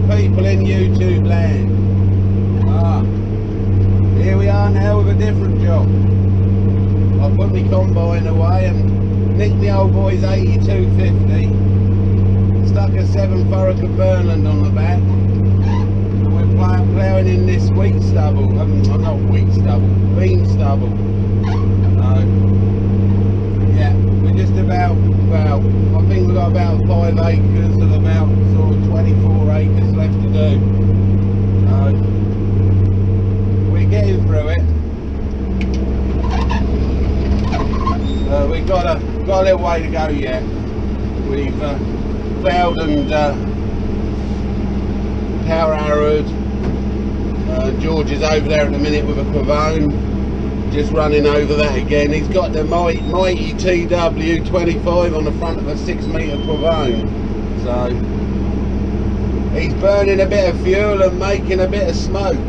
people in YouTube land. Here we are now with a different job. I put my combine away and nicked the old boy's 8250. Stuck a 7 furrow Burnland on the back. And we're ploughing in this wheat stubble. Not wheat stubble, bean stubble. Yeah, we're just about, well, I think we've got about 5 acres of about sort of 24 acres left to do. We're getting through it. We've got a little way to go yet. We've ploughed and power harrowed. George is over there at the minute with a Ploughing, just running over that again. He's got the mighty TW25 on the front of a 6 metre Ploughing. So he's burning a bit of fuel and making a bit of smoke.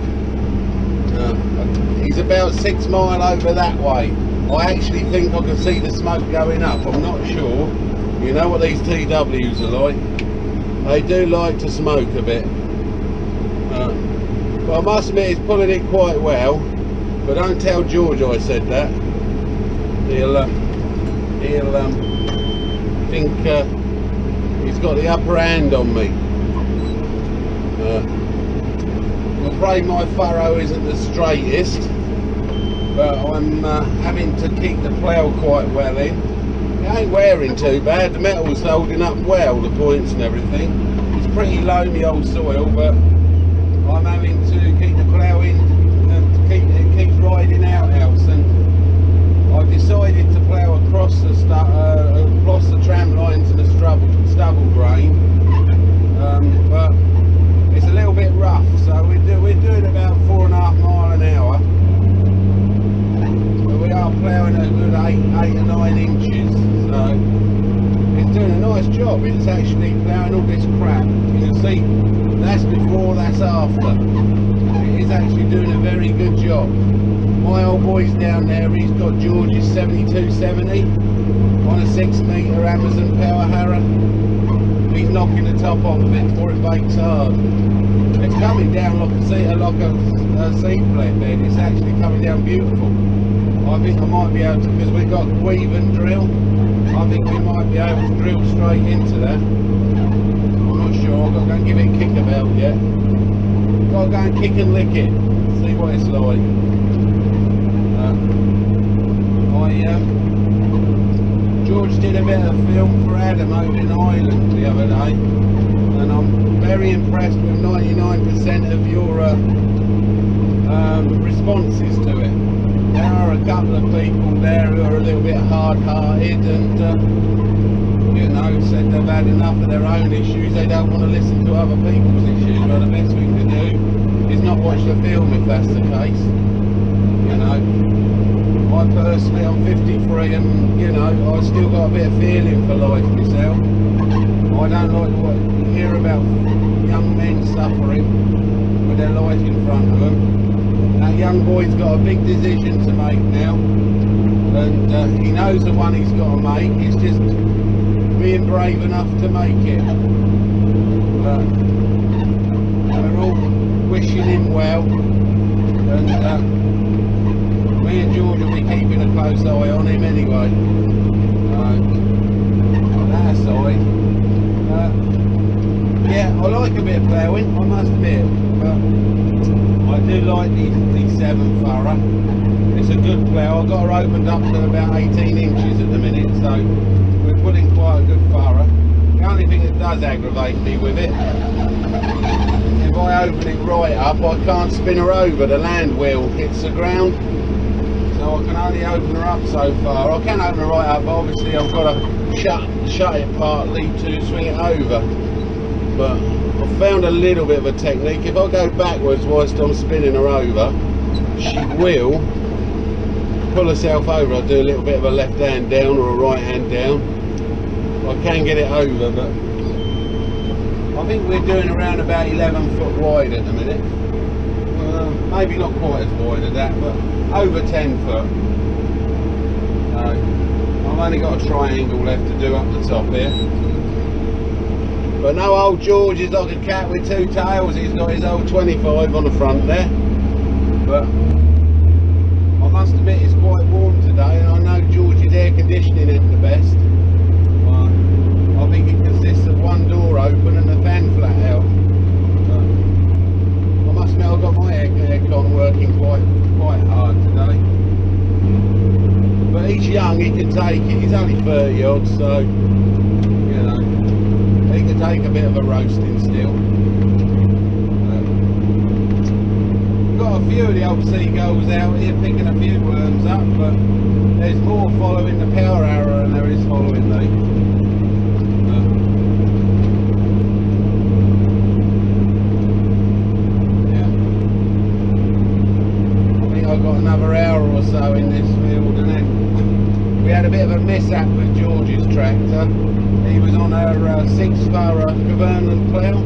He's about 6 mile over that way. I actually think I can see the smoke going up. I'm not sure. You know what these TWs are like. They do like to smoke a bit. But I must admit he's pulling it quite well. But don't tell George I said that. He'll think he's got the upper hand on me. I'm afraid my furrow isn't the straightest, but I'm having to keep the plough quite well in. It ain't wearing too bad, the metal's holding up well, the points and everything. It's pretty loamy old soil, but I'm having to keep the plough in, it keeps riding outhouse, and I've decided to plough across the tram lines and the stubble grain, but it's a little bit rough, so we're doing about 4.5 mile an hour. But we are ploughing a good 8 or 9 inches, so it's doing a nice job. It's actually ploughing all this crap. You can see that's before, that's after. It is actually doing a very good job. My old boy's down there, he's got George's 7270 on a 6 metre Amazon power harrow. He's knocking the top off of it before it bakes hard. It's coming down like a seed plant bed. It's actually coming down beautiful. I think I might be able to, because we've got weave and drill, I think we might be able to drill straight into that. I'm not sure, I've got to go and give it a kick about yet. Got to go and kick and lick it, see what it's like. George did a bit of film for Adam over in Ireland the other day, and I'm very impressed with 99% of your responses to it. There are a couple of people there who are a little bit hard-hearted and you know, said they've had enough of their own issues, they don't want to listen to other people's issues. Well, the best thing to do is not watch the film if that's the case. You know, I personally, I'm 53 and, you know, I've still got a bit of feeling for life myself. I don't like to hear about young men suffering with their life in front of them. That young boy's got a big decision to make now, and he knows the one he's got to make. He's just being brave enough to make it. But we're all wishing him well, and me and George will be keeping a close eye on him anyway. On that side, yeah, I like a bit of ploughing, I must admit, but I do like the 7 furrow. It's a good plough. I've got her opened up to about 18 inches at the minute, so we're putting quite a good furrow. The only thing that does aggravate me with it, if I open it right up, I can't spin her over. The land wheel hits the ground, so I can only open her up so far. I can open her right up, but obviously I've got to shut it partly to swing it over. But I've found a little bit of a technique. If I go backwards whilst I'm spinning her over, she will pull herself over. I'll do a little bit of a left hand down or a right hand down. I can get it over, but I think we're doing around about 11 foot wide at the minute. Maybe not quite as wide as that, but over 10 foot. I've only got a triangle left to do up the top here. But no old George is like a cat with two tails. He's got his old 25 on the front there. But I must admit it's quite warm today, and I know George's air conditioning isn't the best. I think it consists of one door open and the fan flat out. I must admit I've got my aircon working quite hard today. But he's young, he can take it. He's only 30 odd, so you know he can take a bit of a roasting still. Got a few of the old seagulls out here picking a few worms up, but there's more following the power arrow than there is following me. Yeah. I think I've got another hour or so in this field, and then we had a bit of a mishap with George's tractor. He was on a 6-furrow Cavernan plough,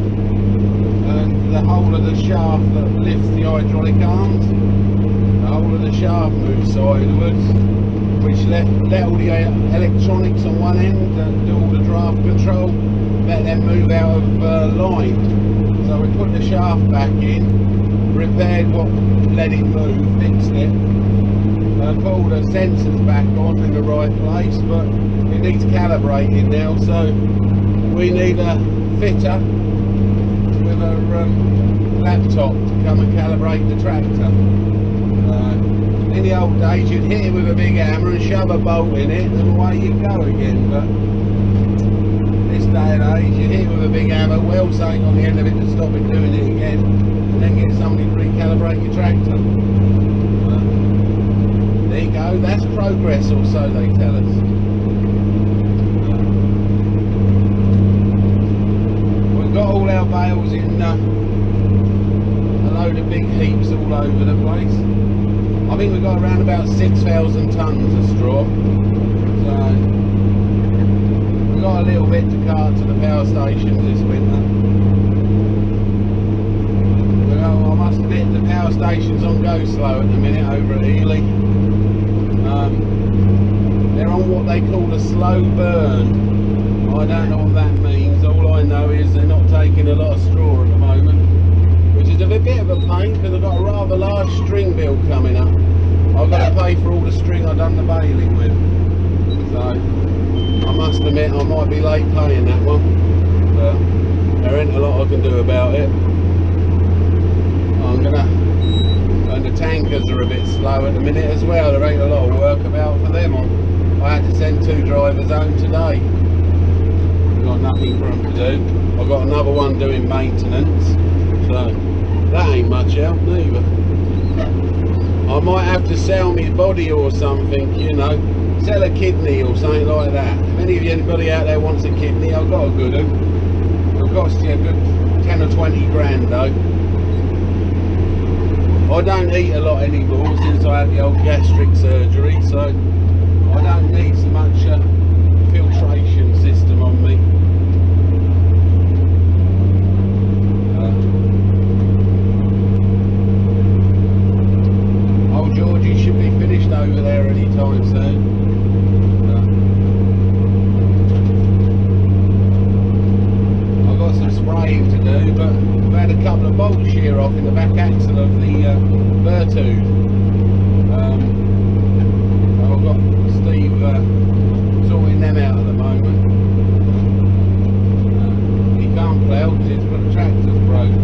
and the whole of the shaft that lifts the hydraulic arms, the whole of the shaft moved sideways, which let all the electronics on one end do all the draft control, let them move out of line. So we put the shaft back in, repaired what let it move, fixed it, put all the sensors back on in the right place, but it needs calibrating now, so we need a fitter with a laptop to come and calibrate the tractor. In the old days you'd hit it with a big hammer and shove a bolt in it and away you go again, but this day and age you hit it with a big hammer, weld something on the end of it to stop it doing it again, and then get somebody to recalibrate your tractor. There you go, that's progress, or so they tell us. We've got all our bales in a load of big heaps all over the place. I think we've got around about 6,000 tonnes of straw. So we've got a little bit to cart to the power stations this winter. I must admit the power station's on go slow at the minute over at Ely. They're on what they call a slow burn. I don't know what that means. All I know is they're not taking a lot of straw at the moment, which is a bit of a pain because I've got a rather large string bill coming up. I've got to pay for all the string I've done the baling with, so I must admit I might be late paying that one, but there ain't a lot I can do about it. And the tankers are a bit slow at the minute as well. There ain't a lot of work about for them. I had to send 2 drivers home today. Got nothing for them to do. I've got another one doing maintenance, so that ain't much help neither. I might have to sell me body or something, you know, sell a kidney or something like that. If anybody out there wants a kidney, I've got a good one. It'll cost you a good 10 or 20 grand though. I don't eat a lot anymore since I had the old gastric surgery, so I don't need so much filtration system on me. Old Georgie should be finished over there any time soon. I've got some spraying to do, but I've had a couple of bolts shear off in the back axle of the Virtude. I've got Steve sorting them out at the moment. He can't plough because the tractor's broke.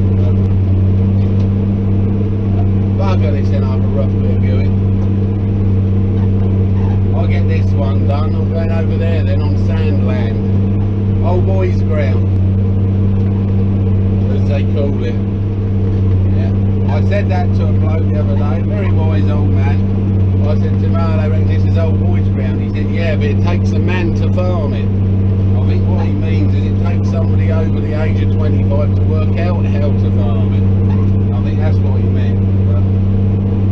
Bugger this in over a rough bit of going. I'll get this one done. I'm going over there then on Sandland. Old boys ground, as they call it. Yeah. I said that to a bloke the other day, very wise old man. I said to him, oh, they reckon this is old boys ground. He said, yeah, but it takes a man to farm it. I think what he means is it takes somebody over the age of 25 to work out how to farm it. I think that's what he meant.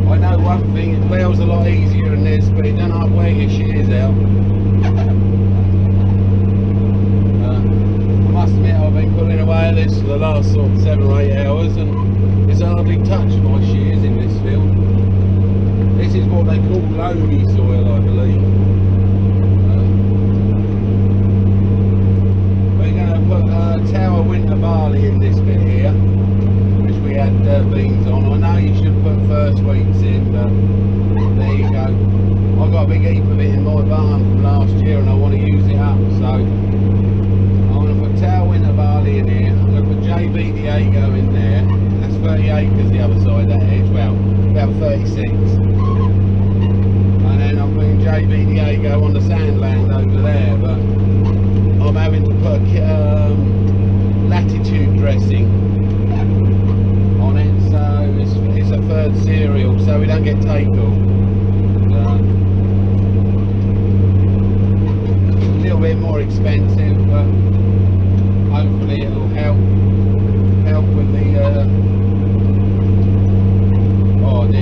But I know one thing, it ploughs a lot easier than this, but it doesn't have where your shears out. I must admit I've been pulling away at this for the last sort of 7 or 8 hours, and it's hardly touched my shears in this field. This is what they call loamy soil, I believe. We're going to put a tower barley in this bit here, which we had beans on. I know you should put first weeks in, but there you go. I've got a big heap of it in my barn from last year and I want to use it up, so I'm going to put tail winter barley in here. I'm going to put JB Diego in there. That's 30 acres the other side of that hedge, well, about 36. And then I'm putting JB Diego on the sand land over there, but I'm having to put latitude dressing on it, so it's a third cereal, so we don't get takeoff. A little bit more expensive, but hopefully it'll help with the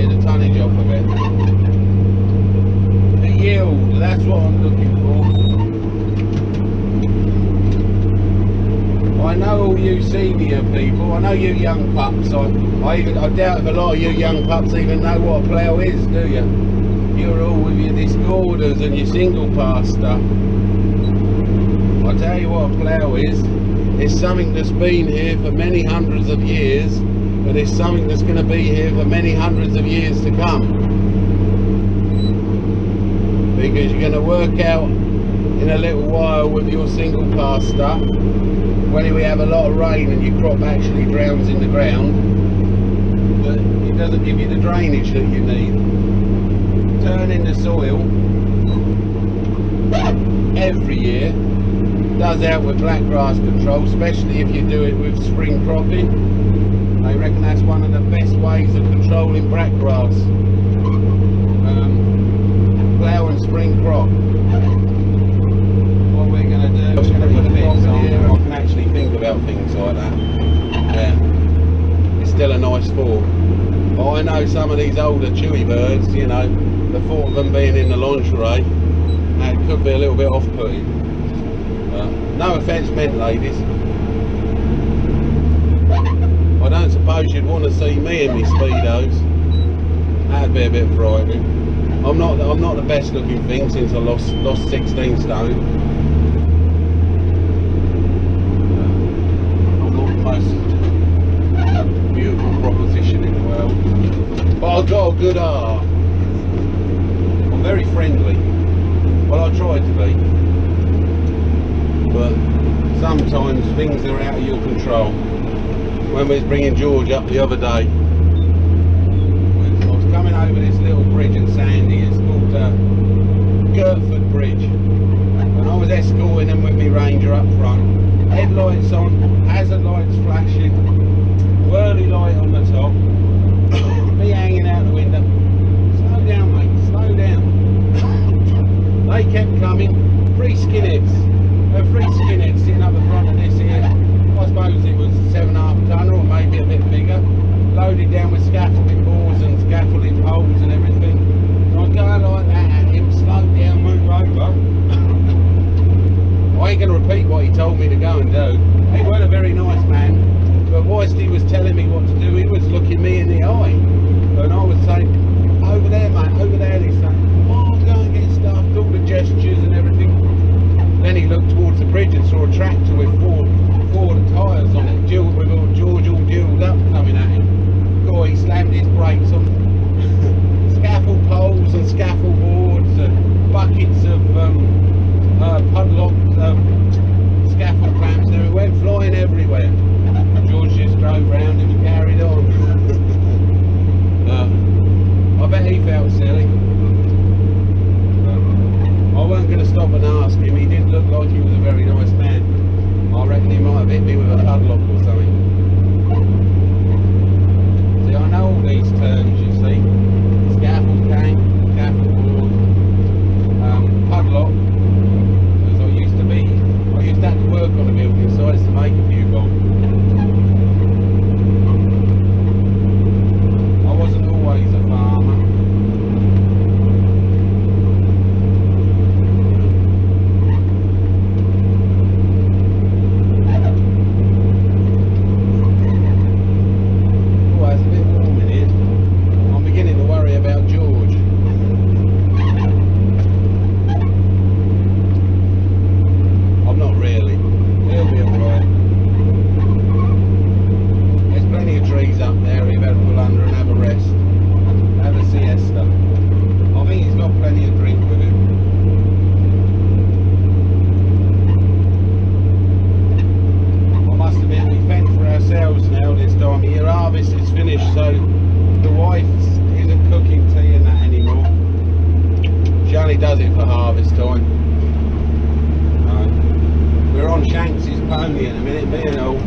the tonnage off of it. The yield, that's what I'm looking for. I know all you senior people, I know you young pups, I doubt if a lot of you young pups even know what a plough is, do you? You're all with your discorders and your single pass stuff. I'll tell you what a plough is. It's something that's been here for many hundreds of years, and it's something that's going to be here for many hundreds of years to come. Because you're going to work out in a little while with your single pass stuff, when we have a lot of rain and your crop actually drowns in the ground, but it doesn't give you the drainage that you need. Turning the soil every year does help with blackgrass control, especially if you do it with spring cropping. I reckon that's one of the best ways of controlling blackgrass. Plough and spring crop. What we're going to do, I'm going to put a fence on here. I can actually think about things like that. Yeah, it's still a nice thought. But I know some of these older chewy birds, you know, the thought of them being in the lingerie, it could be a little bit off-putting. No offence meant, ladies. I don't suppose you'd want to see me in my speedos. That'd be a bit frightening. I'm not the best looking thing since I lost 16 stone. I'm not the most beautiful proposition in the world, but I've got a good heart. I'm very friendly. Well, I try to be. But sometimes things are out of your control. When we was bringing George up the other day, I was coming over this little bridge at Sandy. It's called Gertford Bridge, and I was escorting them with my Ranger up front, headlights on, hazard lights flashing, whirly light on the top, me hanging out the window. Slow down, mate, slow down. They kept coming. Three skinheads sitting up the front of this here. I suppose it was 7.5 tonne or maybe a bit bigger, loaded down with scaffolding boards and scaffolding poles and everything. And I'm going like that at him, slow down, move over. I ain't going to repeat what he told me to go and do. He weren't a very nice man, but whilst he was telling me what to do, he was looking me in the eye. And I was saying, over there, mate, over there. And he's saying, oh, I'm going to get stuffed, all the gestures and everything. Then he looked towards the bridge and saw a tractor with four tyres on it, with George all duelled up coming at him. God, he slammed his brakes on scaffold poles and scaffold boards and buckets of pudlocked scaffold clamps. It went flying everywhere. George just drove round and carried on. I bet he felt silly. I wasn't going to stop and ask him. He didn't look like he was a very nice man. I reckon he might have hit me with a padlock or something. See, I know all these terms, you see. Scaffold tank, scaffold board, padlock. Because I used to have to work on the building sites to make a few bombs. I wasn't always a farmer. pony in a minute, me and all.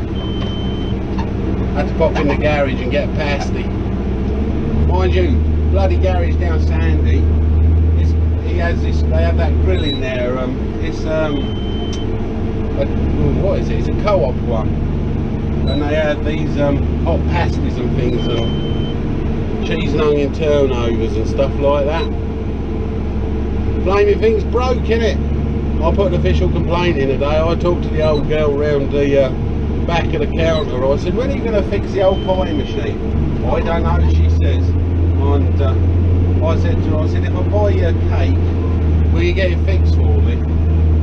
Had to pop in the garage and get a pasty. Mind you, bloody garage down Sandy, he has this, they have that grill in there, what is it? It's a co-op one. And they have these hot pasties and things, and cheese and onion turnovers and stuff like that. Blaming thing's broke, innit? I put an official complaint in today. I talked to the old girl round the back of the counter. I said, when are you going to fix the old pie machine? I don't know, she says. And I said to her, if I buy you a cake, will you get it fixed for me?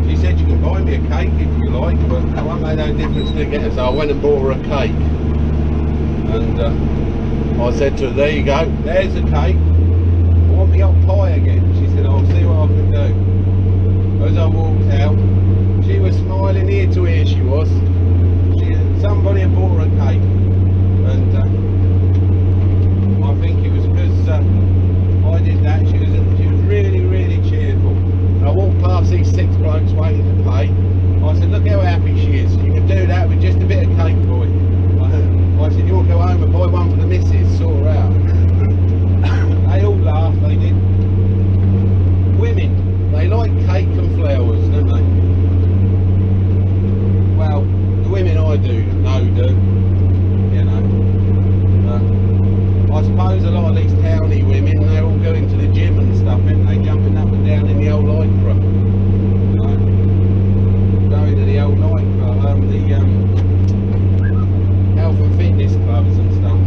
She said, you can buy me a cake if you like, but it won't make no difference to get it. So I went and bought her a cake. And I said to her, there you go, there's a cake. I want me hot pie again. She said, I'll see what I can do. As I walked out, she was smiling ear to ear, she was. Somebody had bought her a cake, and I think it was because I did that. She was really, really cheerful. I walked past these 6 blokes waiting to pay. I said, look how happy she is. You can do that with just a bit of cake, boy. I said, you'll go home and buy one for the missus, sort her out. They all laughed, they did. Women, they like cake and flowers, don't they? Well, the women I do, you know. I suppose a lot of these towny women, they're all going to the gym and stuff, aren't they? Jumping up and down in the old lycra. You know, going to the old lycra, the health and fitness clubs and stuff.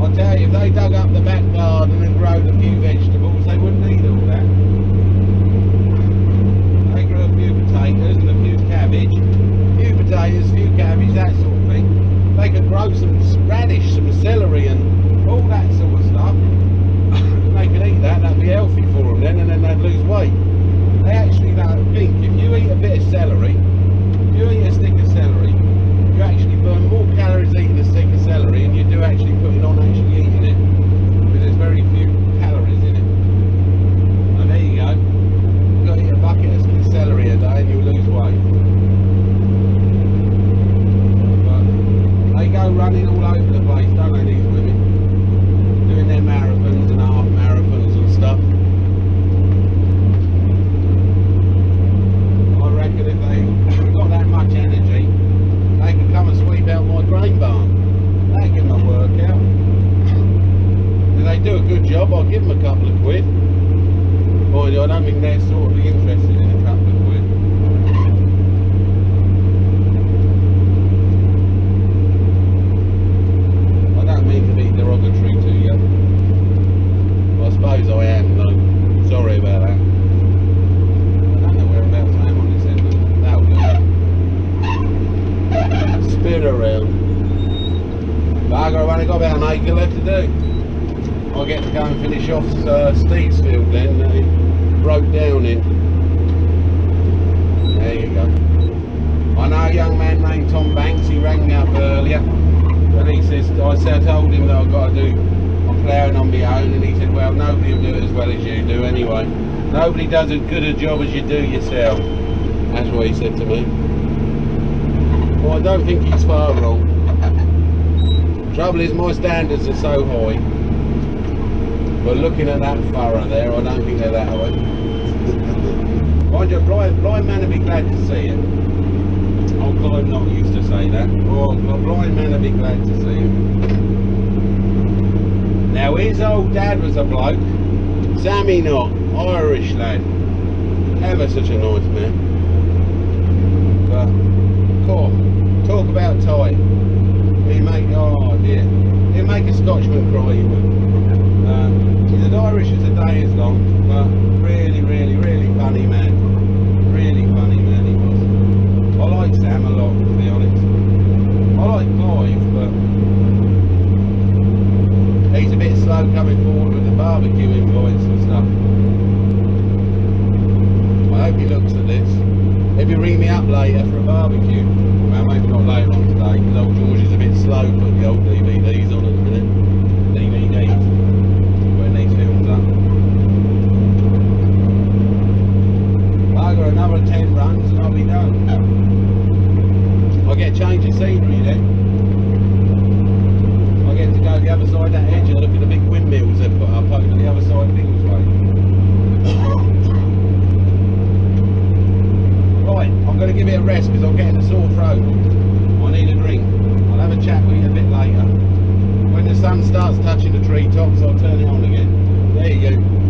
I tell you, if they dug up the back garden and growed a few vegetables, they wouldn't need all that. They grew a few potatoes and a few cabbage, potatoes, a few cabbage, that sort of thing. They could grow some radish, some celery and all that sort of stuff. They could eat that, that'd be healthy for them then, and then they'd lose weight. They actually don't think, if you eat a bit of celery, if you eat a stick of celery, you actually burn more calories eating a stick of celery than you do actually putting on actually eating it. Because there's very few calories in it. And there you go. You've got to eat a bucket of celery a day and you'll lose weight. They go running all over the place, don't they, these women? Doing their marathons and half marathons and stuff. I reckon if they got that much energy, they could come and sweep out my grain barn. That'd give them a workout. If they do a good job, I'll give them a couple of quid. Mind you, I don't think they're sort of interested in a couple of quid. Derogatory to you. Well, I suppose I am, though. Sorry about that. I don't know whereabouts I am on this end, but that'll do. Spin around. Bugger, I've only got about an acre left to do. I'll get to go and finish off Steve's field then, that he broke down in. There you go. I know a young man named Tom Banks, he rang me up earlier. And he says, I told him that I've got to do my ploughing on my own, and he said, well, nobody will do it as well as you do anyway. Nobody does as good a job as you do yourself. That's what he said to me. Well, I don't think he's far wrong. Trouble is, my standards are so high. But looking at that furrow there, I don't think they're that high. Mind you, a blind man would be glad to see it. I'm not used to say that. Oh, a blind man would be glad to see him. Now his old dad was a bloke, Sammy Knott, Irish lad. Ever such a nice man. But, cool. Talk about tight. He'd make, oh dear, he'd make a Scotchman cry, he would. He's as Irish as a day is long, but really, really, really funny man. Really funny man he was. I like Sam a lot, to be honest. I like Clive, but he's a bit slow coming forward with the barbecue invites and stuff. I hope he looks at this. Maybe ring me up later for a barbecue. Well, maybe not later on today, because old George is a bit slow putting the old DVDs on at the minute. DVDs. Putting these films up. Bugger, another 10 runs and I'll be done. I get a change of scenery then. I get to go the other side of that edge and look at the big windmills they put up over the other side of Biggleswade. Right, I'm going to give it a rest because I'm getting a sore throat. I need a drink. I'll have a chat with you a bit later. When the sun starts touching the treetops, I'll turn it on again. There you go.